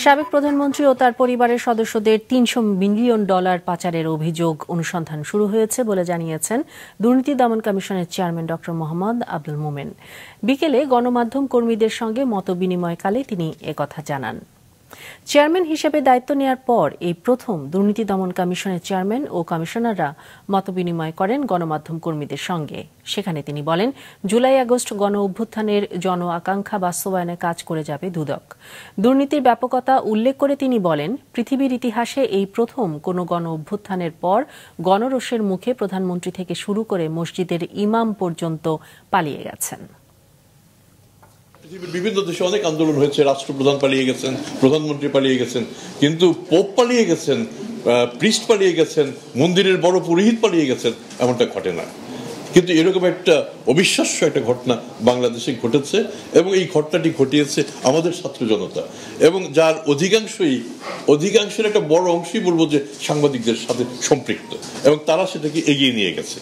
সাবেক প্রধানমন্ত্রী ও তার পরিবারের সদস্যদের $300 মিলিয়ন পাচারের অভিযোগ অনুসন্ধান শুরু হয়েছে বলে জানিয়েছেন দুর্নীতি দমন কমিশনের চেয়ারম্যান ড মোহাম্মদ আব্দুল মোমেন। বিকেলে গণমাধ্যম কর্মীদের সঙ্গে মতবিনিময়কালে তিনি একথা জানান। চেয়ারম্যান হিসেবে দায়িত্ব নেয়ার পর এই প্রথম দুর্নীতি দমন কমিশনের চেয়ারম্যান ও কমিশনাররা মতবিনিময় করেন গণমাধ্যম কর্মীদের সঙ্গে। সেখানে তিনি বলেন, জুলাই আগস্ট গণ অভ্যুত্থানের জন আকাঙ্ক্ষা বাস্তবায়নে কাজ করে যাবে দুদক। দুর্নীতির ব্যাপকতা উল্লেখ করে তিনি বলেন, পৃথিবীর ইতিহাসে এই প্রথম কোনো গণ অভ্যুত্থানের পর গণরোষের মুখে প্রধানমন্ত্রী থেকে শুরু করে মসজিদের ইমাম পর্যন্ত পালিয়ে গেছেন। পৃথিবীর বিভিন্ন দেশে অনেক আন্দোলন হয়েছে, রাষ্ট্রপ্রধান পালিয়ে গেছেন, প্রধানমন্ত্রী পালিয়ে গেছেন, কিন্তু পোপ পালিয়ে গেছেন, প্রিস্ট পালিয়ে গেছেন, মন্দিরের বড় পুরোহিত পালিয়ে গেছেন, এমনটা ঘটে না। কিন্তু এরকম একটা অবিশ্বাস্য একটা ঘটনা বাংলাদেশে ঘটেছে এবং এই ঘটনাটি ঘটিয়েছে আমাদের ছাত্র জনতা এবং যার অধিকাংশের একটা বড় অংশই বলবো যে সাংবাদিকদের সাথে সম্পৃক্ত এবং তারা সেটাকে এগিয়ে নিয়ে গেছে।